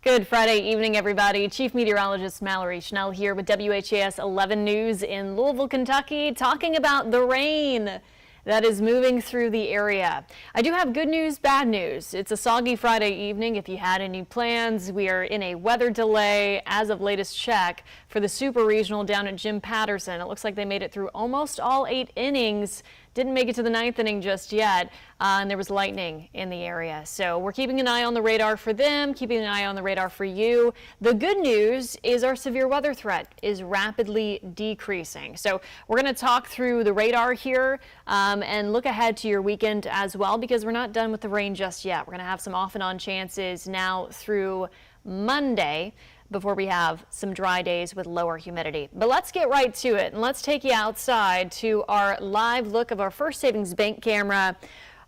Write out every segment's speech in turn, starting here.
Good Friday evening, everybody. Chief Meteorologist Malloy Schnell here with WHAS 11 News in Louisville, Kentucky, talking about the rain that is moving through the area. I do have good news, bad news. It's a soggy Friday evening. If you had any plans, we are in a weather delay as of latest check for the Super Regional down at Jim Patterson. It looks like they made it through almost all 8 innings. Didn't make it to the 9th inning just yet, and there was lightning in the area. So we're keeping an eye on the radar for them, keeping an eye on the radar for you. The good news is our severe weather threat is rapidly decreasing. So we're going to talk through the radar here and look ahead to your weekend as well, because we're not done with the rain just yet. We're going to have some off and on chances now through Monday, before we have some dry days with lower humidity. But let's get right to it, and let's take you outside to our live look of our First Savings Bank camera,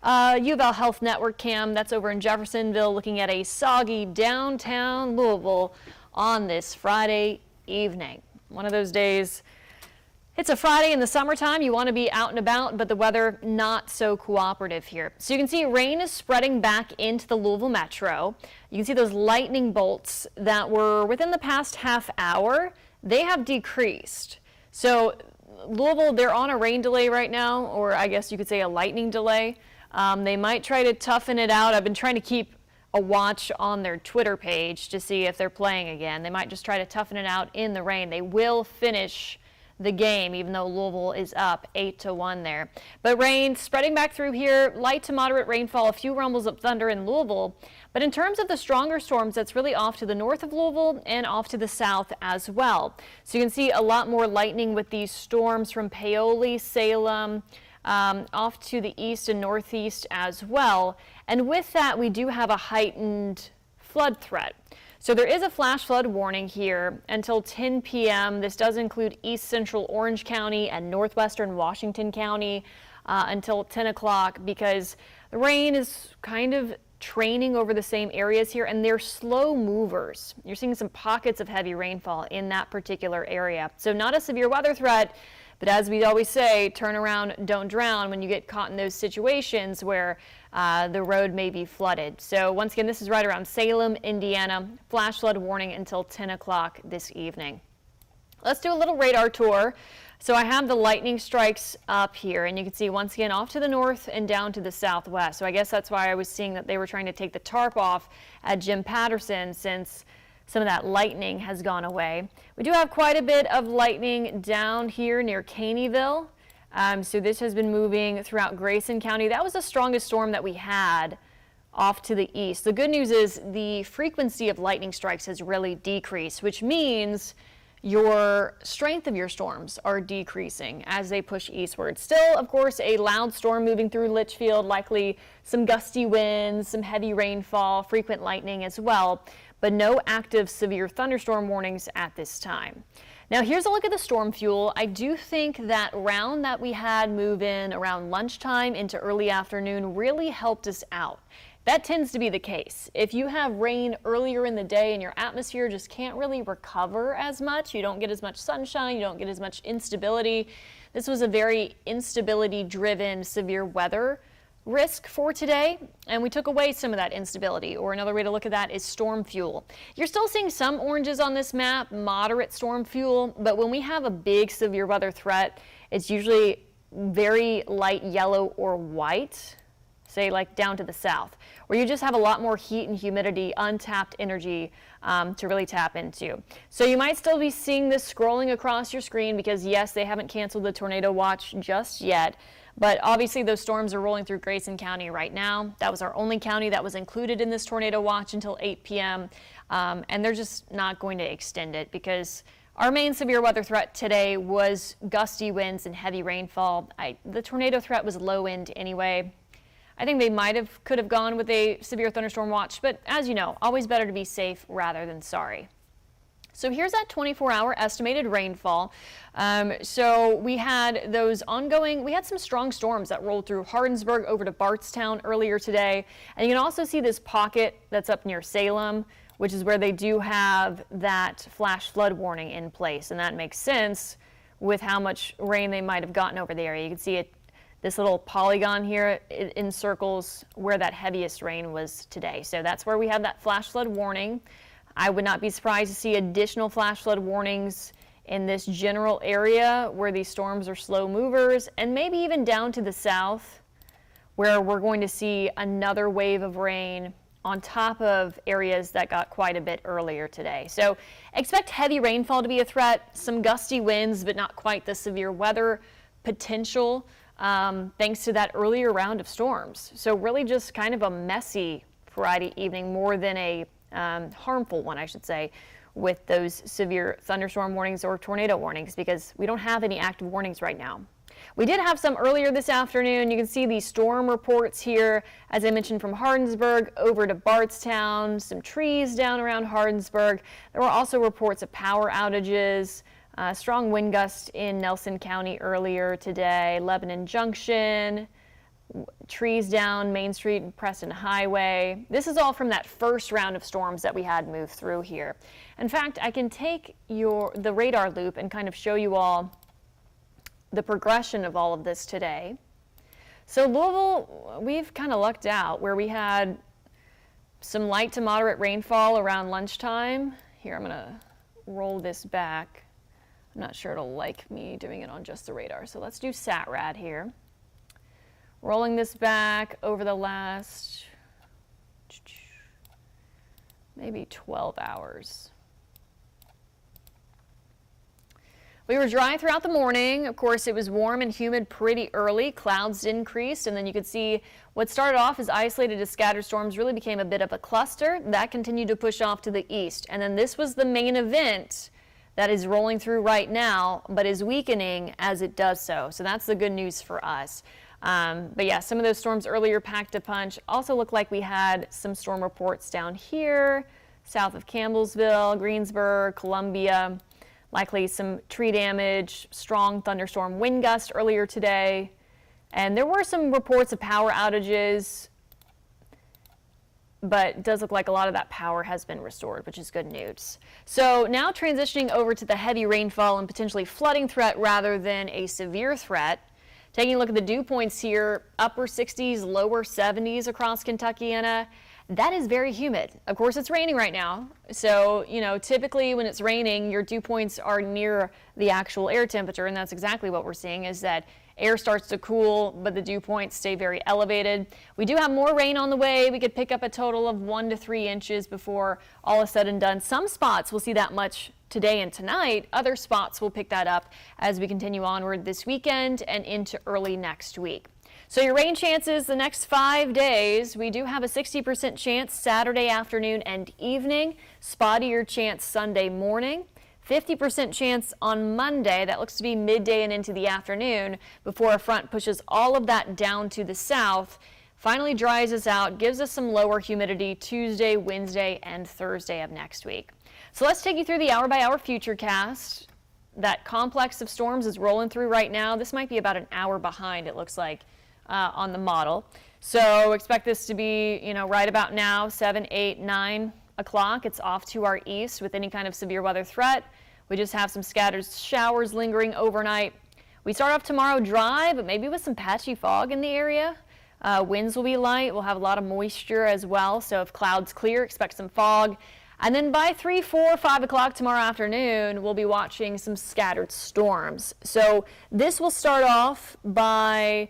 U of L Health Network cam. That's over in Jeffersonville, looking at a soggy downtown Louisville on this Friday evening. One of those days. It's a Friday in the summertime. You want to be out and about, but the weather not so cooperative here. So you can see rain is spreading back into the Louisville metro. You can see those lightning bolts that were within the past half hour. They have decreased. So Louisville, they're on a rain delay right now, or I guess you could say a lightning delay. They might try to toughen it out. I've been trying to keep a watch on their Twitter page to see if they're playing again. They might just try to toughen it out in the rain. They will finish the game, even though Louisville is up 8-1 there. But rain spreading back through here, light to moderate rainfall, a few rumbles of thunder in Louisville. But in terms of the stronger storms, that's really off to the north of Louisville and off to the south as well. So you can see a lot more lightning with these storms from Paoli, Salem, off to the east and northeast as well. And with that, we do have a heightened flood threat. So there is a flash flood warning here until 10 p.m. This does include east central Orange County and northwestern Washington County until 10 o'clock, because the rain is kind of training over the same areas here, and they're slow movers. You're seeing some pockets of heavy rainfall in that particular area. So not a severe weather threat, but as we always say, turn around, don't drown when you get caught in those situations where the road may be flooded. So once again, this is right around Salem, Indiana. Flash flood warning until 10 o'clock this evening. Let's do a little radar tour. So I have the lightning strikes up here, and you can see once again off to the north and down to the southwest. So I guess that's why I was seeing that they were trying to take the tarp off at Jim Patterson, since some of that lightning has gone away. We do have quite a bit of lightning down here near Caneyville. So this has been moving throughout Grayson County. That was the strongest storm that we had off to the east. The good news is the frequency of lightning strikes has really decreased, which means your strength of your storms are decreasing as they push eastward. Still, of course, a loud storm moving through Litchfield, likely some gusty winds, some heavy rainfall, frequent lightning as well, but no active severe thunderstorm warnings at this time. Now here's a look at the storm fuel. I do think that round that we had move in around lunchtime into early afternoon really helped us out. That tends to be the case. If you have rain earlier in the day and your atmosphere just can't really recover as much, you don't get as much sunshine, you don't get as much instability. This was a very instability-driven severe weather risk for today, and we took away some of that instability, or another way to look at that is storm fuel. You're still seeing some oranges on this map, moderate storm fuel, but when we have a big severe weather threat, it's usually very light yellow or white, say like down to the south, where you just have a lot more heat and humidity, untapped energy to really tap into. So you might still be seeing this scrolling across your screen, because yes, they haven't canceled the tornado watch just yet. But obviously those storms are rolling through Grayson County right now. That was our only county that was included in this tornado watch until 8 p.m. And they're just not going to extend it, because our main severe weather threat today was gusty winds and heavy rainfall. The tornado threat was low wind anyway. I think they could have gone with a severe thunderstorm watch, but as you know, always better to be safe rather than sorry. So here's that 24-hour estimated rainfall. So we had we had some strong storms that rolled through Hardinsburg over to Bartstown earlier today. And you can also see this pocket that's up near Salem, which is where they do have that flash flood warning in place. And that makes sense with how much rain they might have gotten over the area. You can see it, this little polygon here, it encircles where that heaviest rain was today. So that's where we have that flash flood warning. I would not be surprised to see additional flash flood warnings in this general area where these storms are slow movers, and maybe even down to the south where we're going to see another wave of rain on top of areas that got quite a bit earlier today. So expect heavy rainfall to be a threat, some gusty winds, but not quite the severe weather potential thanks to that earlier round of storms. So really just kind of a messy Friday evening more than a harmful one, I should say, with those severe thunderstorm warnings or tornado warnings, because we don't have any active warnings right now. We did have some earlier this afternoon. You can see these storm reports here, as I mentioned, from Hardinsburg over to Bardstown, some trees down around Hardinsburg. There were also reports of power outages, strong wind gusts in Nelson County earlier today, Lebanon Junction, trees down Main Street and Preston Highway. This is all from that first round of storms that we had move through here. In fact, I can take the radar loop and kind of show you all the progression of all of this today. So Louisville, we've kind of lucked out where we had some light to moderate rainfall around lunchtime. Here, I'm going to roll this back. I'm not sure it'll like me doing it on just the radar. So let's do SATRAD here. Rolling this back over the last maybe 12 hours. We were dry throughout the morning. Of course, it was warm and humid pretty early. Clouds increased, and then you could see what started off as isolated as scattered storms really became a bit of a cluster. That continued to push off to the east. And then this was the main event that is rolling through right now, but is weakening as it does so. So that's the good news for us. But yeah, some of those storms earlier packed a punch. Also looked like we had some storm reports down here, south of Campbellsville, Greensburg, Columbia. Likely some tree damage, strong thunderstorm wind gust earlier today. And there were some reports of power outages, but it does look like a lot of that power has been restored, which is good news. So now transitioning over to the heavy rainfall and potentially flooding threat rather than a severe threat. Taking a look at the dew points here, upper 60s, lower 70s across Kentuckiana. That is very humid. Of course, it's raining right now. So, typically when it's raining, your dew points are near the actual air temperature. And that's exactly what we're seeing, is that air starts to cool, but the dew points stay very elevated. We do have more rain on the way. We could pick up a total of 1 to 3 inches before all is said and done. Some spots will see that much today and tonight. Other spots will pick that up as we continue onward this weekend and into early next week. So your rain chances the next 5 days, we do have a 60% chance Saturday afternoon and evening, spottier chance Sunday morning, 50% chance on Monday, that looks to be midday and into the afternoon, before a front pushes all of that down to the south, finally dries us out, gives us some lower humidity Tuesday, Wednesday, and Thursday of next week. So let's take you through the hour-by-hour futurecast. That complex of storms is rolling through right now. This might be about an hour behind, it looks like, on the model. So expect this to be, right about now, 7, 8, 9 o'clock. It's off to our east with any kind of severe weather threat. We just have some scattered showers lingering overnight. We start off tomorrow dry, but maybe with some patchy fog in the area. Winds will be light. We'll have a lot of moisture as well. So if clouds clear, expect some fog. And then by 3, 4, 5 o'clock tomorrow afternoon, we'll be watching some scattered storms. So this will start off by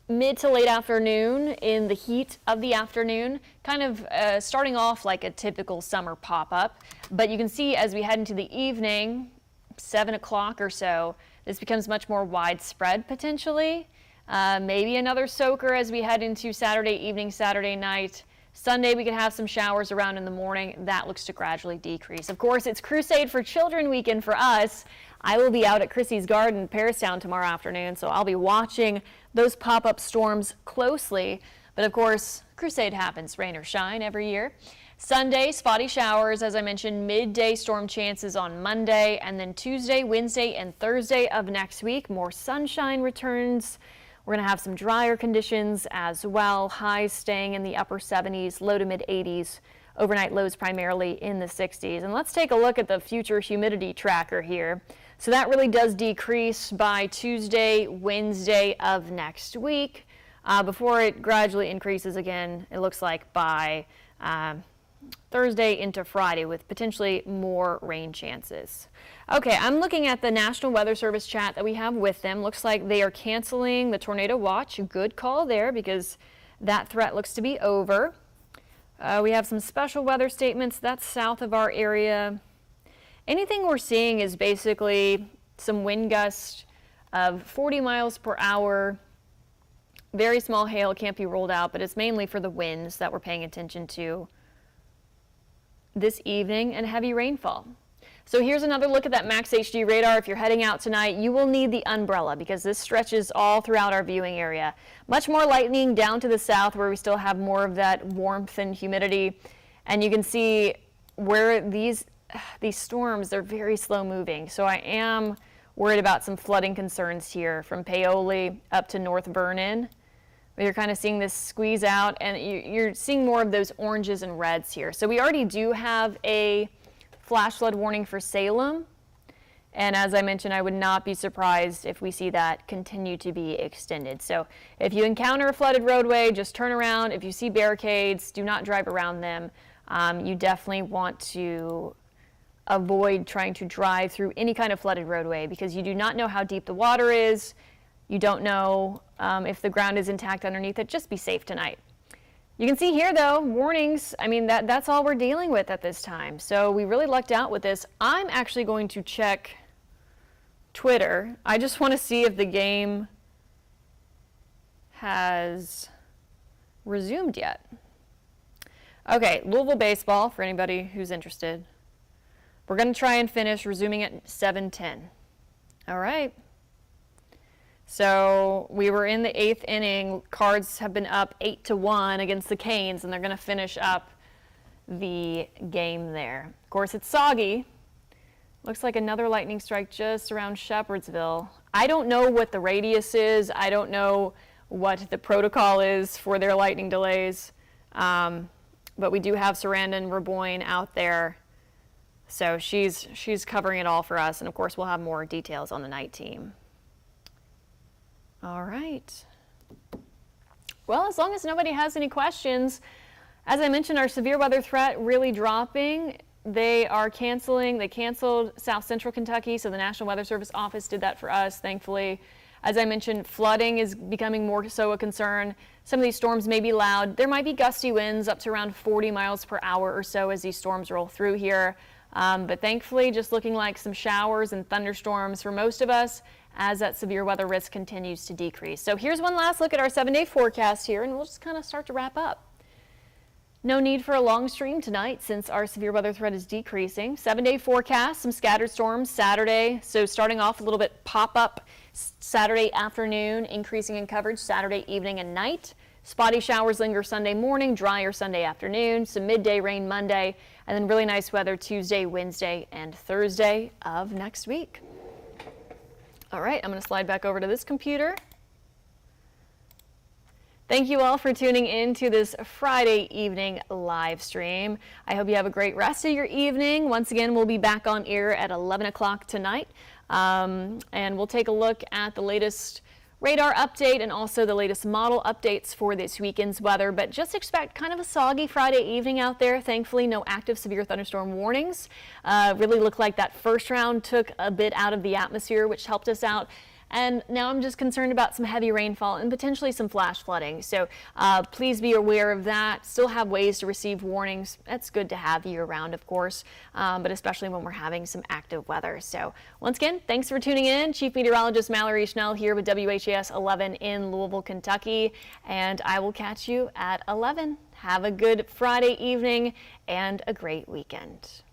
mid to late afternoon in the heat of the afternoon, kind of starting off like a typical summer pop-up. But you can see as we head into the evening, 7 o'clock or so, this becomes much more widespread potentially. Maybe another soaker as we head into Saturday evening, Saturday night. Sunday we could have some showers around in the morning. That looks to gradually decrease. Of course, it's Crusade for Children weekend for us. I will be out at Chrissy's Garden, Paristown tomorrow afternoon, so I'll be watching those pop-up storms closely. But of course, Crusade happens, rain or shine, every year. Sunday, spotty showers, as I mentioned, midday storm chances on Monday, and then Tuesday, Wednesday, and Thursday of next week, more sunshine returns. We're going to have some drier conditions as well, highs staying in the upper 70s, low to mid 80s. Overnight lows primarily in the 60s. And let's take a look at the future humidity tracker here. So that really does decrease by Tuesday, Wednesday of next week before it gradually increases again, it looks like by Thursday into Friday with potentially more rain chances. Okay, I'm looking at the National Weather Service chat that we have with them. Looks like they are canceling the tornado watch. Good call there because that threat looks to be over. We have some special weather statements. That's south of our area. Anything we're seeing is basically some wind gusts of 40 miles per hour. Very small hail can't be ruled out, but it's mainly for the winds that we're paying attention to this evening and heavy rainfall. So here's another look at that Max HD radar. If you're heading out tonight, you will need the umbrella because this stretches all throughout our viewing area. Much more lightning down to the south where we still have more of that warmth and humidity. And you can see where these storms, they're very slow moving. So I am worried about some flooding concerns here from Paoli up to North Vernon. You're kind of seeing this squeeze out, and you're seeing more of those oranges and reds here. So we already do have a flash flood warning for Salem. And as I mentioned, I would not be surprised if we see that continue to be extended. So if you encounter a flooded roadway, just turn around. If you see barricades, do not drive around them. You definitely want to avoid trying to drive through any kind of flooded roadway because you do not know how deep the water is. You don't know if the ground is intact underneath it. Just be safe tonight. You can see here, though, warnings. I mean, that's all we're dealing with at this time. So we really lucked out with this. I'm actually going to check Twitter. I just want to see if the game has resumed yet. Okay, Louisville baseball, for anybody who's interested. We're going to try and finish resuming at 7:10. All right. So we were in the 8th inning. Cards have been up 8-1 against the Canes, and they're going to finish up the game there. Of course, it's soggy. Looks like another lightning strike just around Shepherdsville. I don't know what the radius is. I don't know what the protocol is for their lightning delays. But we do have Sarandon Raboyne out there. So she's covering it all for us. And, of course, we'll have more details on the night team. All right. Well, as long as nobody has any questions, as I mentioned, our severe weather threat really dropping. They canceled South Central Kentucky, so the National Weather Service office did that for us, thankfully. As I mentioned, flooding is becoming more so a concern. Some of these storms may be loud. There might be gusty winds up to around 40 miles per hour or so as these storms roll through here. But thankfully, just looking like some showers and thunderstorms for most of us as that severe weather risk continues to decrease. So here's one last look at our 7-day forecast here, and we'll just kind of start to wrap up. No need for a long stream tonight since our severe weather threat is decreasing. 7-day forecast, some scattered storms Saturday. So starting off a little bit pop-up Saturday afternoon, increasing in coverage Saturday evening and night. Spotty showers linger Sunday morning, drier Sunday afternoon, some midday rain Monday, and then really nice weather Tuesday, Wednesday, and Thursday of next week. All right, I'm going to slide back over to this computer. Thank you all for tuning in to this Friday evening live stream. I hope you have a great rest of your evening. Once again, we'll be back on air at 11 o'clock tonight, and we'll take a look at the latest radar update and also the latest model updates for this weekend's weather. But just expect kind of a soggy Friday evening out there. Thankfully, no active severe thunderstorm warnings. Really looked like that first round took a bit out of the atmosphere, which helped us out. And now I'm just concerned about some heavy rainfall and potentially some flash flooding. So please be aware of that. Still have ways to receive warnings. That's good to have year round, of course, but especially when we're having some active weather. So once again, thanks for tuning in. Chief Meteorologist Malloy Schnell here with WHAS 11 in Louisville, Kentucky. And I will catch you at 11. Have a good Friday evening and a great weekend.